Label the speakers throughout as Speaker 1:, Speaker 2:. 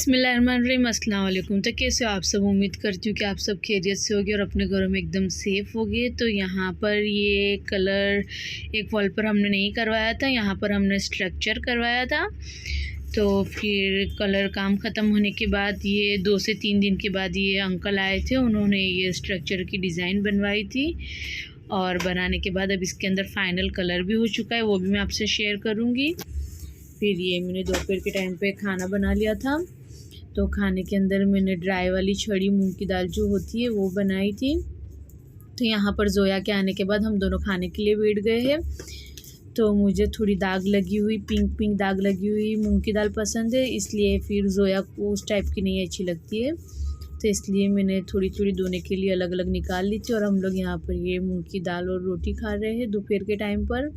Speaker 1: बिस्मिल्लाहिर्रहमानिर्रहीम, अस्सलाम वालेकुम। तो कैसे हो आप सब? उम्मीद करती हूँ कि आप सब खैरियत से होगे और अपने घरों में एकदम सेफ़ होगे। तो यहाँ पर ये कलर एक वॉल पर हमने नहीं करवाया था, यहाँ पर हमने स्ट्रक्चर करवाया था। तो फिर कलर काम ख़त्म होने के बाद ये 2 से 3 दिन के बाद ये अंकल आए थे, उन्होंने ये स्ट्रक्चर की डिज़ाइन बनवाई थी। और बनाने के बाद अब इसके अंदर फ़ाइनल कलर भी हो चुका है, वो भी मैं आपसे शेयर करूँगी। फिर ये मैंने दोपहर के टाइम पे खाना बना लिया था। तो खाने के अंदर मैंने ड्राई वाली छड़ी मूंग की दाल जो होती है वो बनाई थी। तो यहाँ पर जोया के आने के बाद हम दोनों खाने के लिए बैठ गए हैं। तो मुझे थोड़ी दाग लगी हुई पिंक दाग लगी हुई मूंग की दाल पसंद है, इसलिए फिर जोया को उस टाइप की नहीं अच्छी लगती है। तो इसलिए मैंने थोड़ी थोड़ी दोनों के लिए अलग अलग निकाल ली थी। और हम लोग यहाँ पर ये मूंग की दाल और रोटी खा रहे हैं दोपहर के टाइम पर।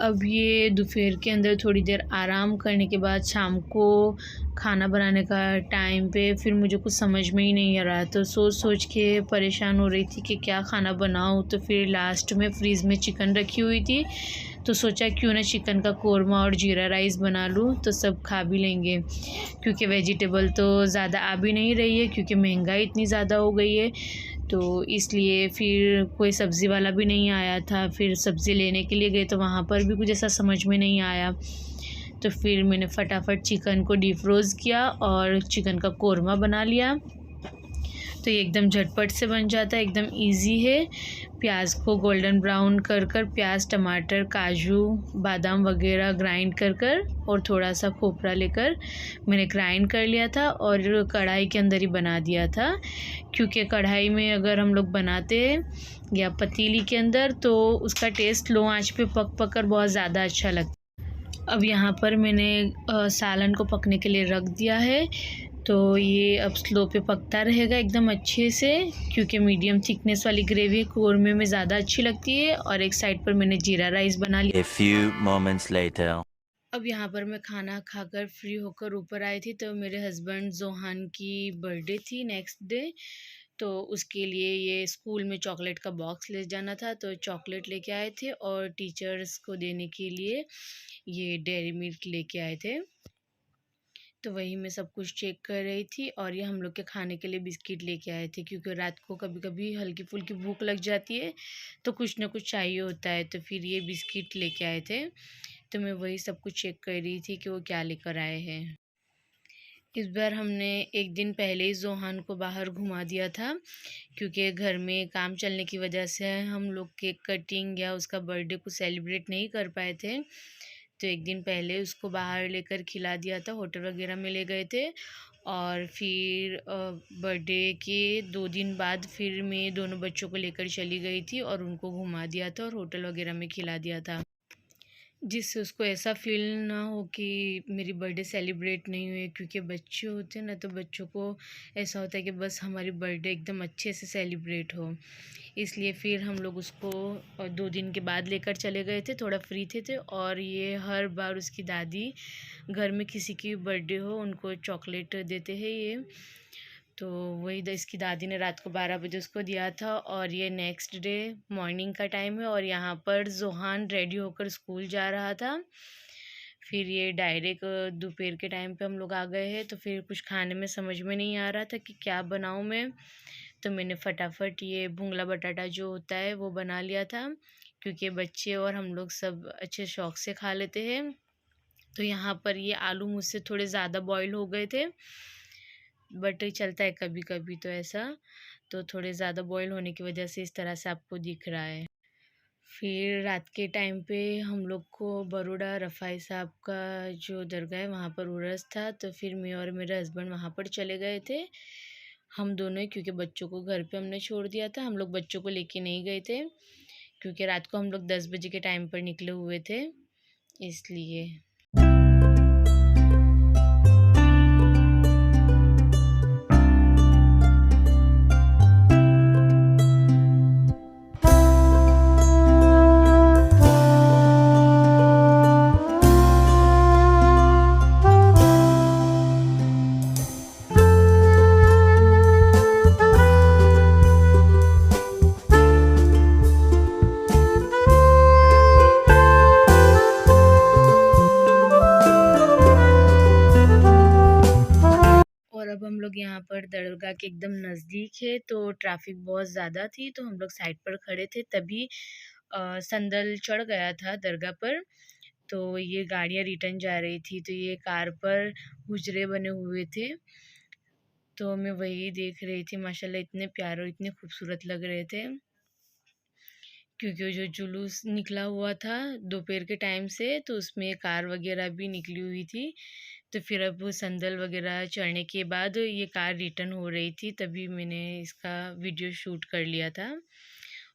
Speaker 1: अब ये दोपहर के अंदर थोड़ी देर आराम करने के बाद शाम को खाना बनाने का टाइम पे फिर मुझे कुछ समझ में ही नहीं आ रहा, तो सोच के परेशान हो रही थी कि क्या खाना बनाऊँ। तो फिर लास्ट में फ्रीज़ में चिकन रखी हुई थी, तो सोचा क्यों ना चिकन का कोरमा और जीरा राइस बना लूँ, तो सब खा भी लेंगे। क्योंकि वेजिटेबल तो ज़्यादा आ भी नहीं रही है, क्योंकि महंगाई इतनी ज़्यादा हो गई है। तो इसलिए फिर कोई सब्ज़ी वाला भी नहीं आया था। फिर सब्ज़ी लेने के लिए गए तो वहाँ पर भी कुछ ऐसा समझ में नहीं आया। तो फिर मैंने फटाफट चिकन को डीप रोज़ किया और चिकन का कोरमा बना लिया। तो ये एकदम झटपट से बन जाता है, एकदम इजी है। प्याज को गोल्डन ब्राउन कर प्याज, टमाटर, काजू, बादाम वगैरह ग्राइंड कर और थोड़ा सा खोपरा लेकर मैंने ग्राइंड कर लिया था और कढ़ाई के अंदर ही बना दिया था। क्योंकि कढ़ाई में अगर हम लोग बनाते हैं या पतीली के अंदर तो उसका टेस्ट लो आंच पे पक कर बहुत ज़्यादा अच्छा लगता है। अब यहाँ पर मैंने सालन को पकने के लिए रख दिया है। तो ये अब स्लो पे पकता रहेगा एकदम अच्छे से, क्योंकि मीडियम थिकनेस वाली ग्रेवी कोरमे में ज़्यादा अच्छी लगती है। और एक साइड पर मैंने जीरा राइस बना लिया।
Speaker 2: A few moments later.
Speaker 1: अब यहाँ पर मैं खाना खाकर फ्री होकर ऊपर आई थी, तो मेरे हस्बैंड जोहान की बर्थडे थी नेक्स्ट डे। तो उसके लिए ये स्कूल में चॉकलेट का बॉक्स ले जाना था, तो चॉकलेट लेके आए थे। और टीचर्स को देने के लिए ये डेयरी मिल्क लेके आए थे। तो वही मैं सब कुछ चेक कर रही थी। और ये हम लोग के खाने के लिए बिस्किट लेके आए थे, क्योंकि रात को कभी कभी हल्की फुल्की भूख लग जाती है तो कुछ ना कुछ चाहिए होता है। तो फिर ये बिस्किट लेके आए थे। तो मैं वही सब कुछ चेक कर रही थी कि वो क्या लेकर आए हैं। इस बार हमने एक दिन पहले ही जोहान को बाहर घुमा दिया था, क्योंकि घर में काम चलने की वजह से हम लोग केक कटिंग या उसका बर्थडे को सेलिब्रेट नहीं कर पाए थे। तो एक दिन पहले उसको बाहर लेकर खिला दिया था, होटल वगैरह में ले गए थे। और फिर बर्थडे के 2 दिन बाद फिर मैं दोनों बच्चों को लेकर चली गई थी और उनको घुमा दिया था और होटल वगैरह में खिला दिया था, जिससे उसको ऐसा फील ना हो कि मेरी बर्थडे सेलिब्रेट नहीं हुई। क्योंकि बच्चे होते हैं ना, तो बच्चों को ऐसा होता है कि बस हमारी बर्थडे एकदम अच्छे से सेलिब्रेट हो। इसलिए फिर हम लोग उसको 2 दिन के बाद लेकर चले गए थे, थोड़ा फ्री थे। और ये हर बार उसकी दादी घर में किसी की बर्थडे हो उनको चॉकलेट देते हैं ये। तो वही इसकी दादी ने रात को 12 बजे उसको दिया था। और ये नेक्स्ट डे मॉर्निंग का टाइम है और यहाँ पर जोहान रेडी होकर स्कूल जा रहा था। फिर ये डायरेक्ट दोपहर के टाइम पे हम लोग आ गए हैं। तो फिर कुछ खाने में समझ में नहीं आ रहा था कि क्या बनाऊँ मैं। तो मैंने फटाफट ये भुंगला बटाटा जो होता है वो बना लिया था, क्योंकि बच्चे और हम लोग सब अच्छे शौक़ से खा लेते हैं। तो यहाँ पर ये आलू मुझसे थोड़े ज़्यादा बॉईल हो गए थे, बट चलता है कभी कभी तो ऐसा। तो थोड़े ज़्यादा बॉईल होने की वजह से इस तरह से आपको दिख रहा है। फिर रात के टाइम पे हम लोग को बरोड़ा रफ़ाई साहब का जो दरगाह है वहाँ पर उर्स था। तो फिर मैं और मेरे हस्बैंड वहाँ पर चले गए थे, हम दोनों ही। क्योंकि बच्चों को घर पे हमने छोड़ दिया था, हम लोग बच्चों को लेके नहीं गए थे, क्योंकि रात को हम लोग 10 बजे के टाइम पर निकले हुए थे, इसलिए। दरगाह के एकदम नज़दीक है, तो ट्रैफ़िक बहुत ज़्यादा थी, तो हम लोग साइड पर खड़े थे, तभी संदल चढ़ गया था दरगाह पर। तो ये गाड़ियाँ रिटर्न जा रही थी, तो ये कार पर हुजरे बने हुए थे, तो मैं वही देख रही थी। माशाल्लाह इतने प्यारे और इतने खूबसूरत लग रहे थे, क्योंकि वो जो जुलूस निकला हुआ था दोपहर के टाइम से, तो उसमें कार वगैरह भी निकली हुई थी। तो फिर अब वो संदल वगैरह चढ़ने के बाद ये कार रिटर्न हो रही थी, तभी मैंने इसका वीडियो शूट कर लिया था।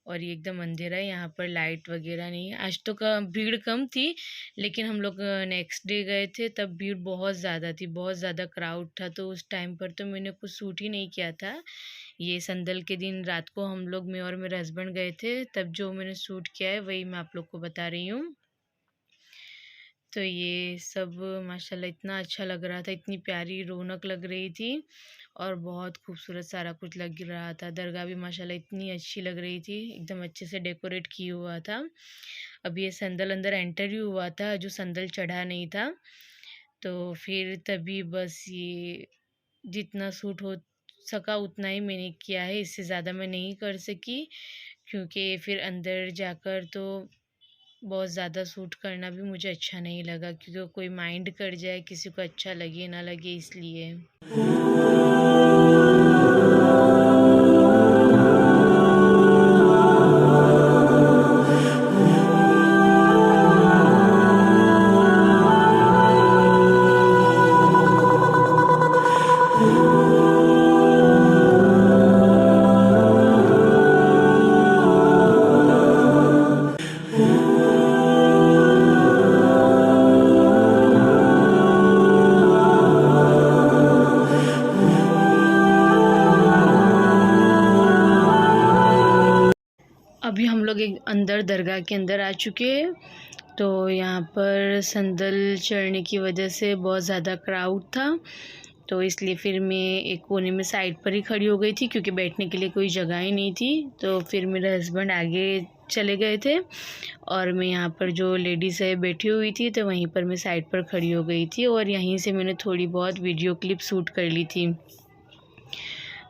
Speaker 1: और ये एकदम अंधेरा है, यहाँ पर लाइट वगैरह नहीं है। आज तो भीड़ कम थी, लेकिन हम लोग नेक्स्ट डे गए थे, तब भीड़ बहुत ज़्यादा थी, बहुत ज़्यादा क्राउड था, तो उस टाइम पर तो मैंने कुछ शूट ही नहीं किया था। ये संदल के दिन रात को हम लोग, मैं और मेरे हस्बैंड गए थे, तब जो मैंने शूट किया है वही मैं आप लोग को बता रही हूँ। तो ये सब माशाल्लाह इतना अच्छा लग रहा था, इतनी प्यारी रौनक लग रही थी और बहुत खूबसूरत सारा कुछ लग रहा था। दरगाह भी माशाल्लाह इतनी अच्छी लग रही थी, एकदम अच्छे से डेकोरेट किया हुआ था। अब ये संदल अंदर एंटर ही हुआ था, जो संदल चढ़ा नहीं था, तो फिर तभी बस ये जितना शूट हो सका उतना ही मैंने किया है, इससे ज़्यादा मैं नहीं कर सकी, क्योंकि फिर अंदर जाकर तो बहुत ज़्यादा शूट करना भी मुझे अच्छा नहीं लगा, क्योंकि कोई माइंड कर जाए, किसी को अच्छा लगे ना लगे, इसलिए। अभी हम लोग एक अंदर दरगाह के अंदर आ चुके हैं, तो यहाँ पर संदल चढ़ने की वजह से बहुत ज़्यादा क्राउड था, तो इसलिए फिर मैं एक कोने में साइड पर ही खड़ी हो गई थी, क्योंकि बैठने के लिए कोई जगह ही नहीं थी। तो फिर मेरे हस्बैंड आगे चले गए थे और मैं यहाँ पर जो लेडीज़ है बैठी हुई थी, तो वहीं पर मैं साइड पर खड़ी हो गई थी और यहीं से मैंने थोड़ी बहुत वीडियो क्लिप शूट कर ली थी।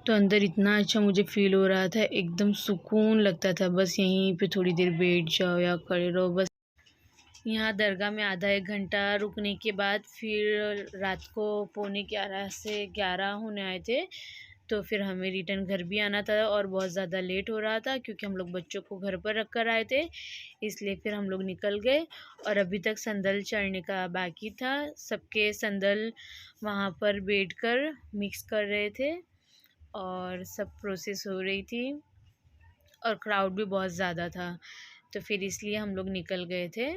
Speaker 1: तो अंदर इतना अच्छा मुझे फ़ील हो रहा था, एकदम सुकून लगता था, बस यहीं पे थोड़ी देर बैठ जाओ या खड़े रहो बस। यहाँ दरगाह में आधा 1 घंटा रुकने के बाद फिर रात को 11:45 से 11 होने आए थे, तो फिर हमें रिटर्न घर भी आना था और बहुत ज़्यादा लेट हो रहा था, क्योंकि हम लोग बच्चों को घर पर रख कर आए थे, इसलिए फिर हम लोग निकल गए। और अभी तक संदल चढ़ने का बाकी था, सबके संदल वहाँ पर बैठकर मिक्स कर रहे थे और सब प्रोसेस हो रही थी और क्राउड भी बहुत ज़्यादा था, तो फिर इसलिए हम लोग निकल गए थे,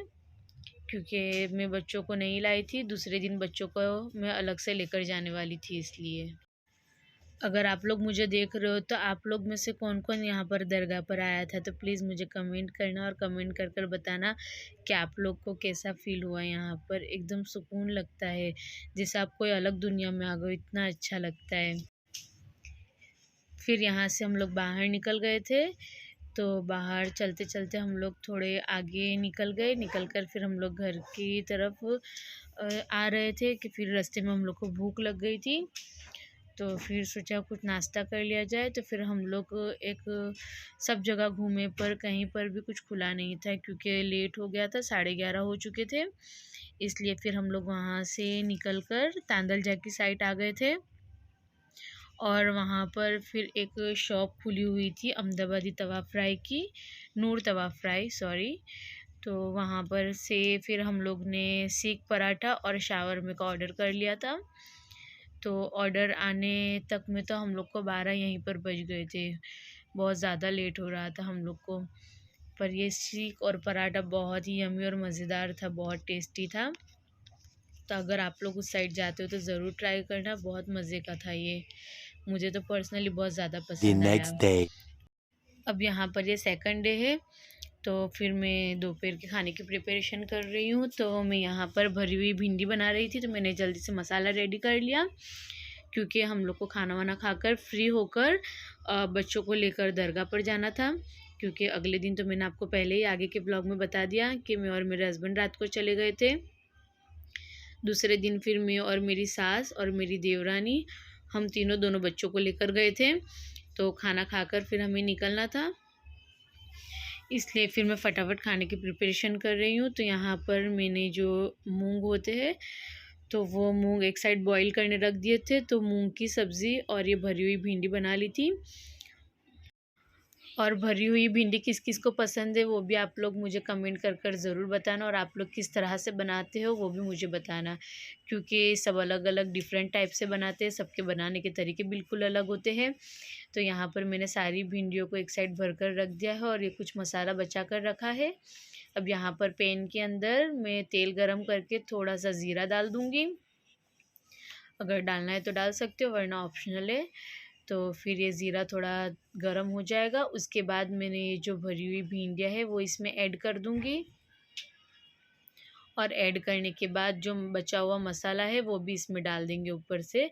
Speaker 1: क्योंकि मैं बच्चों को नहीं लाई थी, दूसरे दिन बच्चों को मैं अलग से लेकर जाने वाली थी, इसलिए। अगर आप लोग मुझे देख रहे हो, तो आप लोग में से कौन-कौन यहाँ पर दरगाह पर आया था, तो प्लीज़ मुझे कमेंट करना और कमेंट कर कर बताना कि आप लोग को कैसा फ़ील हुआ यहाँ पर। एकदम सुकून लगता है, जैसे आप कोई अलग दुनिया में आ गए हो, इतना अच्छा लगता है। फिर यहाँ से हम लोग बाहर निकल गए थे, तो बाहर चलते-चलते हम लोग थोड़े आगे निकल गए, निकल कर फिर हम लोग घर की तरफ आ रहे थे कि फिर रास्ते में हम लोग को भूख लग गई थी, तो फिर सोचा कुछ नाश्ता कर लिया जाए, तो फिर हम लोग एक सब जगह घूमे पर कहीं पर भी कुछ खुला नहीं था, क्योंकि लेट हो गया था, 11:30 हो चुके थे, इसलिए फिर हम लोग वहाँ से निकल कर तांदलजा की साइड आ गए थे और वहाँ पर फिर एक शॉप खुली हुई थी अहमदाबादी तवा फ्राई की, नूर तवा फ्राई सॉरी। तो वहाँ पर से फिर हम लोग ने सीख पराठा और शावरमा का ऑर्डर कर लिया था, तो ऑर्डर आने तक में तो हम लोग को 12 यहीं पर बज गए थे, बहुत ज़्यादा लेट हो रहा था हम लोग को। पर ये सीख और पराठा बहुत ही यम्मी और मज़ेदार था, बहुत टेस्टी था, तो अगर आप लोग उस साइड जाते हो तो ज़रूर ट्राई करना, बहुत मज़े का था ये, मुझे तो पर्सनली बहुत ज़्यादा
Speaker 2: The
Speaker 1: पसंद आया।
Speaker 2: next day.
Speaker 1: अब यहाँ पर ये सेकंड डे है, तो फिर मैं दोपहर के खाने की प्रिपरेशन कर रही हूँ, तो मैं यहाँ पर भरी हुई भिंडी बना रही थी, तो मैंने जल्दी से मसाला रेडी कर लिया, क्योंकि हम लोग को खाना वाना खाकर फ्री होकर बच्चों को लेकर दरगाह पर जाना था, क्योंकि अगले दिन तो मैंने आपको पहले ही आगे के ब्लॉग में बता दिया कि मैं और मेरे हस्बैंड रात को चले गए थे। दूसरे दिन फिर मैं और मेरी सास और मेरी देवरानी हम तीनों दोनों बच्चों को लेकर गए थे, तो खाना खाकर फिर हमें निकलना था, इसलिए फिर मैं फटाफट खाने की प्रिपरेशन कर रही हूँ। तो यहाँ पर मैंने जो मूंग होते हैं, तो वो मूंग एक साइड बॉईल करने रख दिए थे, तो मूंग की सब्ज़ी और ये भरी हुई भिंडी बना ली थी। और भरी हुई भिंडी किस किस को पसंद है वो भी आप लोग मुझे कमेंट कर कर ज़रूर बताना, और आप लोग किस तरह से बनाते हो वो भी मुझे बताना, क्योंकि सब अलग अलग डिफरेंट टाइप से बनाते हैं, सबके बनाने के तरीके बिल्कुल अलग होते हैं। तो यहाँ पर मैंने सारी भिंडियों को एक साइड भर कर रख दिया है, और ये कुछ मसाला बचा कर रखा है। अब यहाँ पर पैन के अंदर मैं तेल गरम करके थोड़ा सा ज़ीरा डाल दूँगी, अगर डालना है तो डाल सकते हो वरना ऑप्शनल है। तो फिर ये ज़ीरा थोड़ा गरम हो जाएगा, उसके बाद मैंने ये जो भरी हुई भिंडियाँ है वो इसमें ऐड कर दूँगी, और ऐड करने के बाद जो बचा हुआ मसाला है वो भी इसमें डाल देंगे ऊपर से,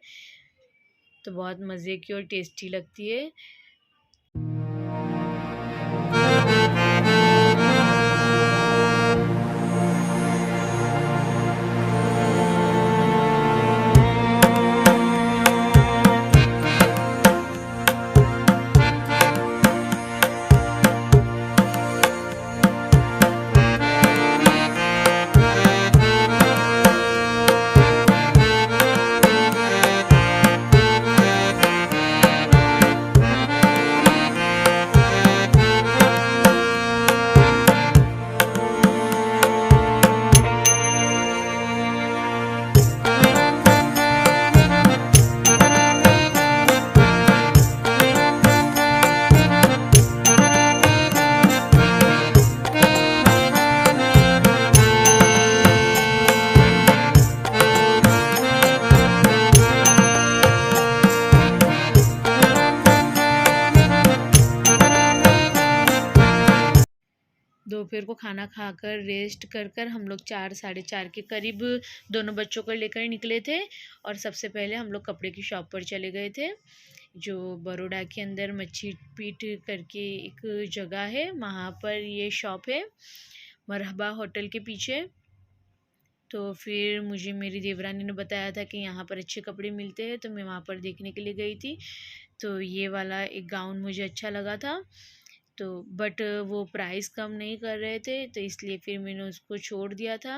Speaker 1: तो बहुत मज़े की और टेस्टी लगती है। दोपहर को खाना खाकर रेस्ट कर कर हम लोग 4 साढ़े 4 के करीब दोनों बच्चों को लेकर निकले थे, और सबसे पहले हम लोग कपड़े की शॉप पर चले गए थे, जो बड़ौदा के अंदर मच्छी पीठ करके एक जगह है, वहाँ पर ये शॉप है मरहबा होटल के पीछे। तो फिर मुझे मेरी देवरानी ने बताया था कि यहाँ पर अच्छे कपड़े मिलते हैं, तो मैं वहाँ पर देखने के लिए गई थी। तो ये वाला एक गाउन मुझे अच्छा लगा था, तो बट वो प्राइस कम नहीं कर रहे थे, तो इसलिए फिर मैंने उसको छोड़ दिया था।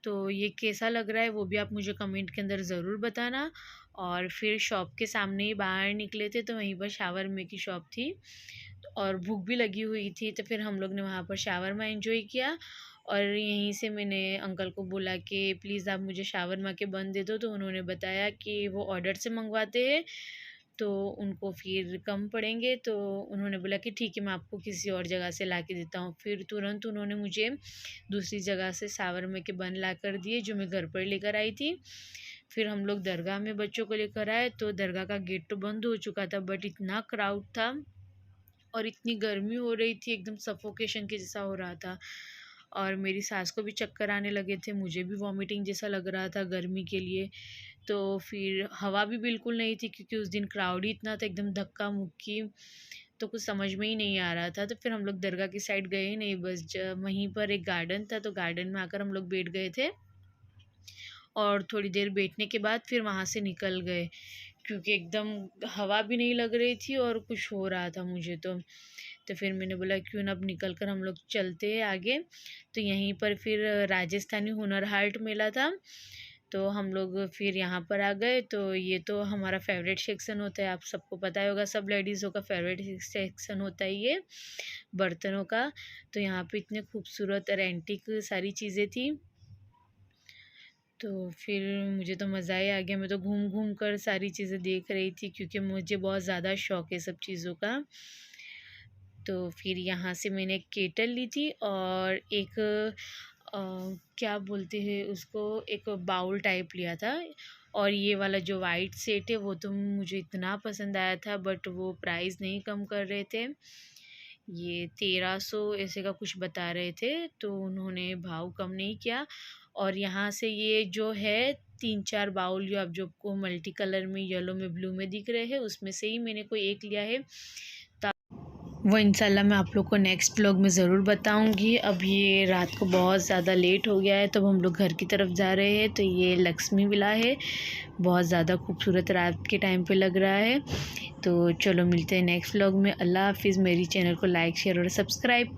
Speaker 1: तो ये कैसा लग रहा है वो भी आप मुझे कमेंट के अंदर ज़रूर बताना। और फिर शॉप के सामने ही बाहर निकले थे, तो वहीं पर शावरमा की शॉप थी, और भूख भी लगी हुई थी, तो फिर हम लोग ने वहाँ पर शावरमा एंजॉय किया। और यहीं से मैंने अंकल को बोला कि प्लीज़ आप मुझे शावरमा के बन दे दो, तो उन्होंने बताया कि वो ऑर्डर से मंगवाते हैं, तो उनको फिर कम पड़ेंगे, तो उन्होंने बोला कि ठीक है मैं आपको किसी और जगह से ला के देता हूँ। फिर तुरंत उन्होंने मुझे दूसरी जगह से शावरमा के बन ला कर दिए, जो मैं घर पर लेकर आई थी। फिर हम लोग दरगाह में बच्चों को लेकर आए, तो दरगाह का गेट तो बंद हो चुका था, बट इतना क्राउड था और इतनी गर्मी हो रही थी, एकदम सफोकेशन के जैसा हो रहा था, और मेरी सास को भी चक्कर आने लगे थे, मुझे भी वॉमिटिंग जैसा लग रहा था गर्मी के लिए। तो फिर हवा भी बिल्कुल नहीं थी, क्योंकि उस दिन क्राउड ही इतना था, एकदम धक्का मुक्की, तो कुछ समझ में ही नहीं आ रहा था। तो फिर हम लोग दरगाह की साइड गए ही नहीं, बस वहीं पर एक गार्डन था, तो गार्डन में आकर हम लोग बैठ गए थे, और थोड़ी देर बैठने के बाद फिर वहाँ से निकल गए, क्योंकि एकदम हवा भी नहीं लग रही थी और कुछ हो रहा था मुझे तो फिर मैंने बोला क्यों ना अब निकल कर हम लोग चलते हैं आगे। तो यहीं पर फिर राजस्थानी हुनर हाट मेला था, तो हम लोग फिर यहाँ पर आ गए। तो ये तो हमारा फेवरेट सेक्शन होता है, आप सबको पता ही होगा, सब लेडीज़ों का फेवरेट सेक्शन होता है ये बर्तनों का। तो यहाँ पे इतने खूबसूरत और एंटीक सारी चीज़ें थी, तो फिर मुझे तो मज़ा ही आ गया, मैं तो घूम घूम कर सारी चीज़ें देख रही थी, क्योंकि मुझे बहुत ज़्यादा शौक है सब चीज़ों का। तो फिर यहाँ से मैंने एक केटल ली थी, और एक क्या बोलते हैं उसको, एक बाउल टाइप लिया था। और ये वाला जो वाइट सेट है वो तो मुझे इतना पसंद आया था, बट वो प्राइस नहीं कम कर रहे थे, ये 1300 ऐसे का कुछ बता रहे थे, तो उन्होंने भाव कम नहीं किया। और यहाँ से ये जो है 3-4 बाउल जो आप जो आपको मल्टी कलर में, येलो में, ब्लू में दिख रहे हैं, उसमें से ही मैंने कोई एक लिया है। वो इंशाल्लाह मैं आप लोग को नेक्स्ट व्लॉग में ज़रूर बताऊंगी। अब ये रात को बहुत ज़्यादा लेट हो गया है, तो हम लोग घर की तरफ जा रहे हैं। तो ये लक्ष्मी विला है, बहुत ज़्यादा खूबसूरत रात के टाइम पे लग रहा है। तो चलो मिलते हैं नेक्स्ट व्लॉग में। अल्लाह हाफिज़। मेरी चैनल को लाइक शेयर और सब्सक्राइब